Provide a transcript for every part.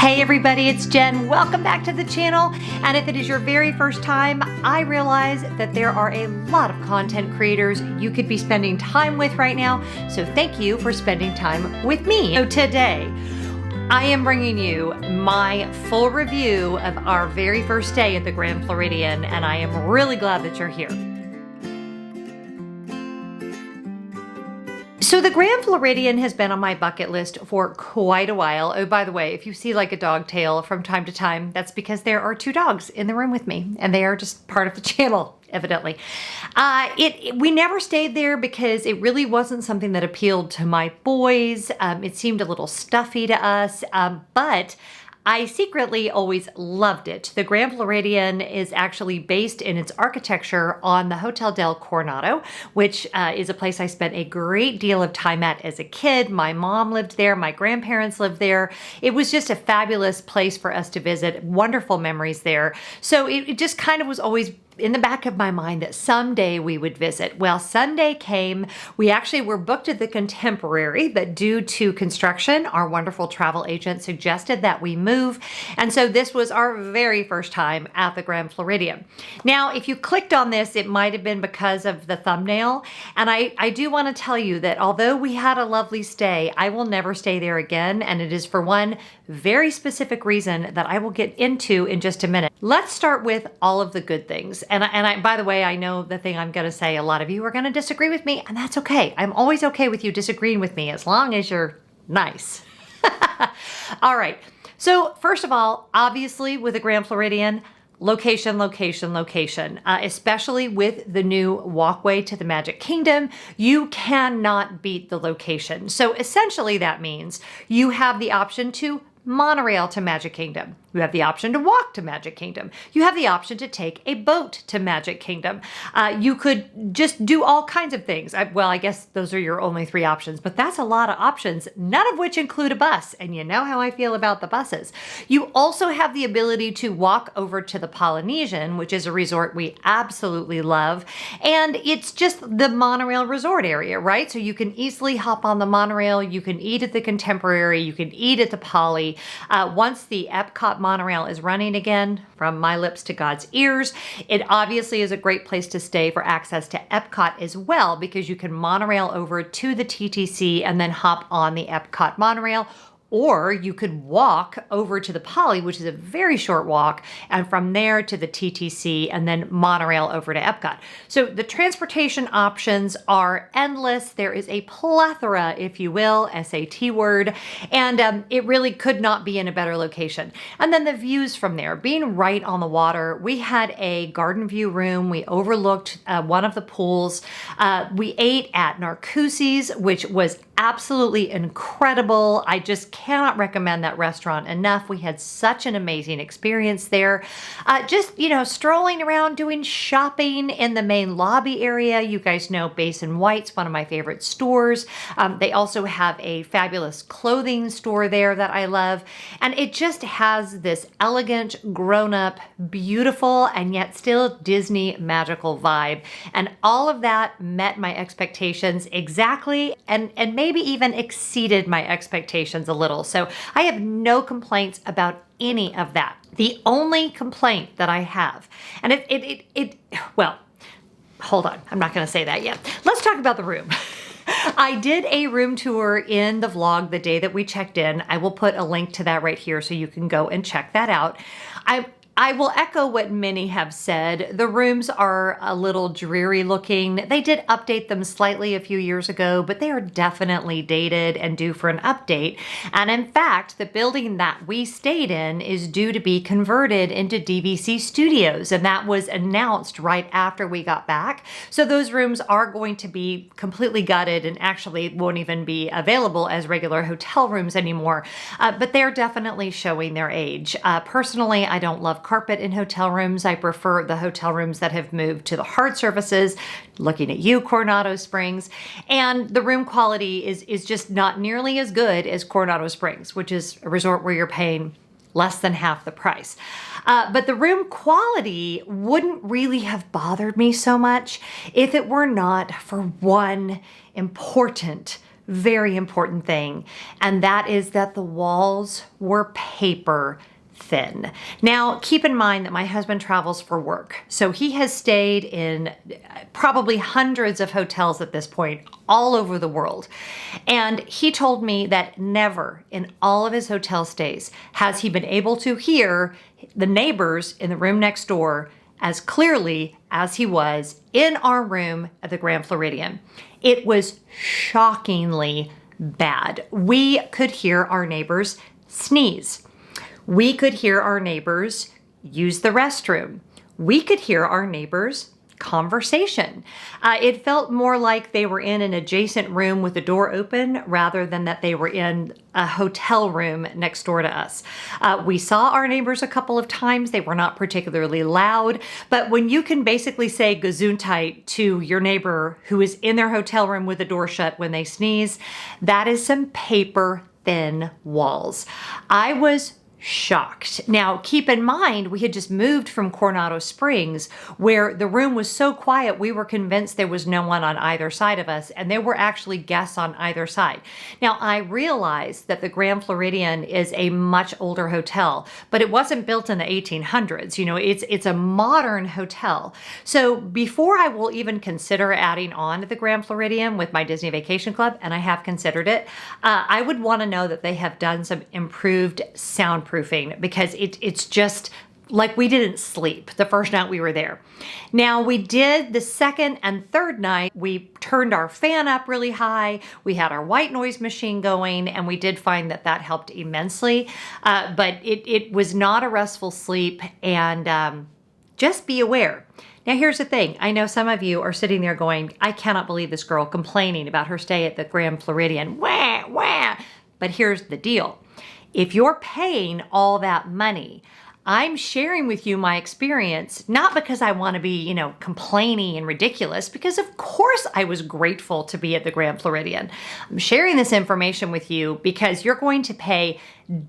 Hey everybody, it's Jen. Welcome back to the channel. And if it is your very first time, I realize that there are a lot of content creators you could be spending time with right now. So thank you for spending time with me. So today, I am bringing you my full review of our very first day at the Grand Floridian, and I am really glad that you're here. So the Grand Floridian has been on my bucket list for quite a while. Oh, by the way, if you see like a dog tail from time to time, that's because there are two dogs in the room with me, and they are just part of the channel, evidently. We never stayed there because it really wasn't something that appealed to my boys. It seemed a little stuffy to us, but I secretly always loved it. The Grand Floridian is actually based in its architecture on the Hotel del Coronado, which is a place I spent a great deal of time at as a kid. My mom lived there, my grandparents lived there. It was just a fabulous place for us to visit, wonderful memories there. So it just kind of was always in the back of my mind that someday we would visit. Well, Sunday came. We actually were booked at the Contemporary, but due to construction, our wonderful travel agent suggested that we move. And so this was our very first time at the Grand Floridian. Now, if you clicked on this, it might have been because of the thumbnail. And I do want to tell you that although we had a lovely stay, I will never stay there again. And it is for one very specific reason that I will get into in just a minute. Let's start with all of the good things. And I, by the way, I know the thing I'm going to say, a lot of you are going to disagree with me, and that's okay. I'm always okay with you disagreeing with me as long as you're nice. All right. So first of all, obviously with the Grand Floridian, location, location, location, especially with the new walkway to the Magic Kingdom, you cannot beat the location. So essentially that means you have the option to monorail to Magic Kingdom. You have the option to walk to Magic Kingdom. You have the option to take a boat to Magic Kingdom. You could just do all kinds of things. Well, I guess those are your only three options, but that's a lot of options, none of which include a bus. And you know how I feel about the buses. You also have the ability to walk over to the Polynesian, which is a resort we absolutely love. And it's just the monorail resort area, right? So you can easily hop on the monorail. You can eat at the Contemporary. You can eat at the Poly. Once the Epcot monorail is running again, from my lips to God's ears, it obviously is a great place to stay for access to Epcot as well, because you can monorail over to the TTC and then hop on the Epcot monorail. Or you could walk over to the Poly, which is a very short walk, and from there to the TTC and then monorail over to Epcot. So the transportation options are endless. There is a plethora, if you will, SAT word, and it really could not be in a better location. And then the views from there, being right on the water, we had a garden view room. We overlooked one of the pools. We ate at Narcoossee's, which was absolutely incredible. I just cannot recommend that restaurant enough. We had such an amazing experience there. Just, you know, strolling around doing shopping in the main lobby area. You guys know Basin White's one of my favorite stores. They also have a fabulous clothing store there that I love. And it just has this elegant, grown-up, beautiful, and yet still Disney magical vibe. And all of that met my expectations exactly, and maybe even exceeded my expectations a little. So I have no complaints about any of that. The only complaint that I have, and well, hold on, I'm not going to say that yet. Let's talk about the room. I did a room tour in the vlog the day that we checked in. I will put a link to that right here so you can go and check that out. I will echo what many have said. The rooms are a little dreary looking. They did update them slightly a few years ago, but they are definitely dated and due for an update. And in fact, the building that we stayed in is due to be converted into DVC Studios, and that was announced right after we got back. So those rooms are going to be completely gutted and actually won't even be available as regular hotel rooms anymore. But they're definitely showing their age. Personally, I don't love carpet in hotel rooms. I prefer the hotel rooms that have moved to the hard surfaces, looking at you, Coronado Springs. And the room quality is just not nearly as good as Coronado Springs, which is a resort where you're paying less than half the price. But the room quality wouldn't really have bothered me so much if it were not for one important very important thing, and that is that the walls were paper thin. Now, keep in mind that my husband travels for work, so he has stayed in probably hundreds of hotels at this point, all over the world. And he told me that never in all of his hotel stays has he been able to hear the neighbors in the room next door as clearly as he was in our room at the Grand Floridian. It was shockingly bad. We could hear our neighbors sneeze. We could hear our neighbors use the restroom. We could hear our neighbors' conversation. It felt more like they were in an adjacent room with the door open rather than that they were in a hotel room next door to us. We saw our neighbors a couple of times. They were not particularly loud, but when you can basically say Gesundheit to your neighbor who is in their hotel room with the door shut when they sneeze, that is some paper thin walls. I was shocked. Now, keep in mind, we had just moved from Coronado Springs, where the room was so quiet, we were convinced there was no one on either side of us, and there were actually guests on either side. Now, I realized that the Grand Floridian is a much older hotel, but it wasn't built in the 1800s. You know, it's a modern hotel. So before I will even consider adding on to the Grand Floridian with my Disney Vacation Club, and I have considered it, I would want to know that they have done some improved soundproofing, because it's just like we didn't sleep the first night we were there. Now, we did the second and third night. We turned our fan up really high. We had our white noise machine going, and we did find that that helped immensely. But it was not a restful sleep, and just be aware. Now, here's the thing. I know some of you are sitting there going, I cannot believe this girl complaining about her stay at the Grand Floridian. Wah, wah. But here's the deal. If you're paying all that money, I'm sharing with you my experience, not because I want to be, complaining and ridiculous, because of course I was grateful to be at the Grand Floridian. I'm sharing this information with you because you're going to pay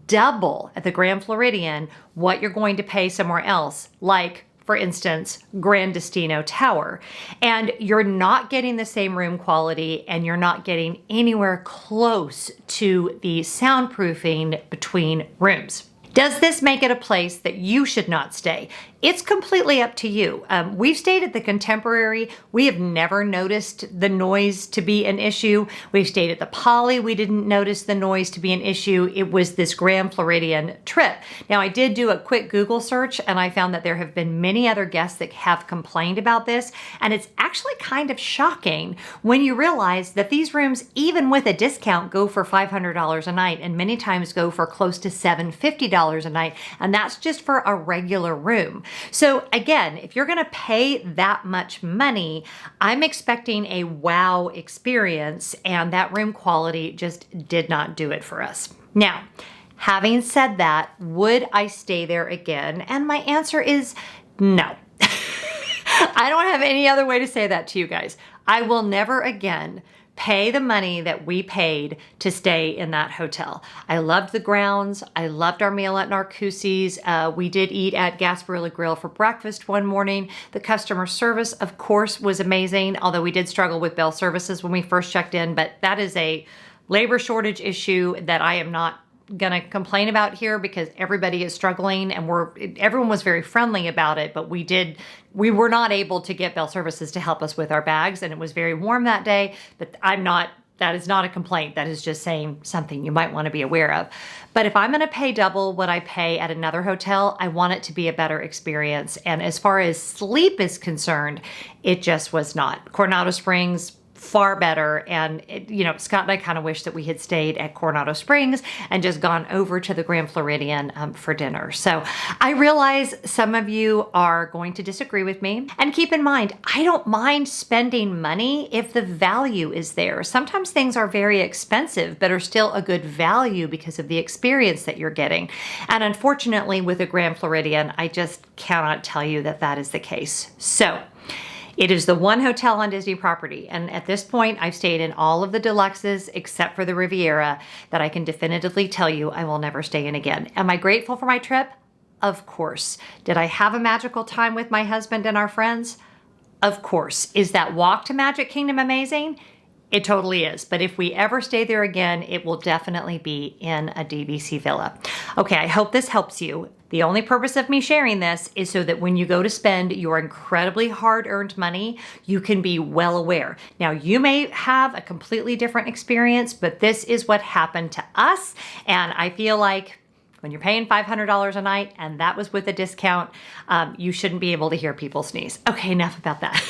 double at the Grand Floridian what you're going to pay somewhere else, like, for instance, Grand Destino Tower. And you're not getting the same room quality, and you're not getting anywhere close to the soundproofing between rooms. Does this make it a place that you should not stay? It's completely up to you. We've stayed at the Contemporary. We have never noticed the noise to be an issue. We've stayed at the Poly. We didn't notice the noise to be an issue. It was this Grand Floridian trip. Now, I did do a quick Google search, and I found that there have been many other guests that have complained about this. And it's actually kind of shocking when you realize that these rooms, even with a discount, go for $500 a night, and many times go for close to $750 a night. And that's just for a regular room. So again, if you're going to pay that much money, I'm expecting a wow experience, and that room quality just did not do it for us. Now, having said that, would I stay there again? And my answer is no. I don't have any other way to say that to you guys. I will never again pay the money that we paid to stay in that hotel. I loved the grounds. I loved our meal at Narcoossee's. We did eat at Gasparilla Grill for breakfast one morning. The customer service, of course, was amazing, although we did struggle with bell services when we first checked in, but that is a labor shortage issue that I am not gonna complain about here because everybody is struggling, and everyone was very friendly about it, but we were not able to get bell services to help us with our bags, and it was very warm that day, but that is not a complaint. That is just saying something you might want to be aware of. But if I'm going to pay double what I pay at another hotel, I want it to be a better experience. And as far as sleep is concerned, it just was not. Coronado Springs, far better. And Scott and I kind of wish that we had stayed at Coronado Springs and just gone over to the Grand Floridian for dinner. So I realize some of you are going to disagree with me. And keep in mind, I don't mind spending money if the value is there. Sometimes things are very expensive, but are still a good value because of the experience that you're getting. And unfortunately, with the Grand Floridian, I just cannot tell you that that is the case. So it is the one hotel on Disney property, and at this point, I've stayed in all of the deluxes except for the Riviera that I can definitively tell you I will never stay in again. Am I grateful for my trip? Of course. Did I have a magical time with my husband and our friends? Of course. Is that walk to Magic Kingdom amazing? It totally is. But if we ever stay there again, it will definitely be in a DVC villa. Okay, I hope this helps you. The only purpose of me sharing this is so that when you go to spend your incredibly hard-earned money, you can be well aware. Now, you may have a completely different experience, but this is what happened to us. And I feel like when you're paying $500 a night, and that was with a discount, you shouldn't be able to hear people sneeze. Okay, enough about that.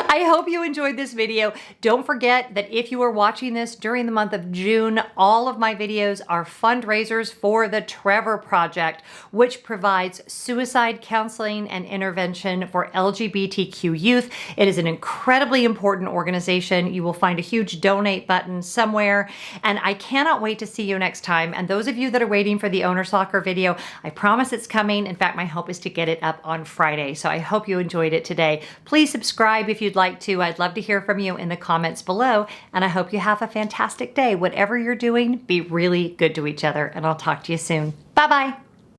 I hope you enjoyed this video. Don't forget that if you are watching this during the month of June, all of my videos are fundraisers for the Trevor Project, which provides suicide counseling and intervention for LGBTQ youth. It is an incredibly important organization. You will find a huge donate button somewhere, and I cannot wait to see you next time. And those of you that are waiting for the owner locker video, I promise it's coming. In fact, my hope is to get it up on Friday. So I hope you enjoyed it today. Please subscribe if you'd like to. I'd love to hear from you in the comments below, and I hope you have a fantastic day. Whatever you're doing, be really good to each other, and I'll talk to you soon. Bye-bye.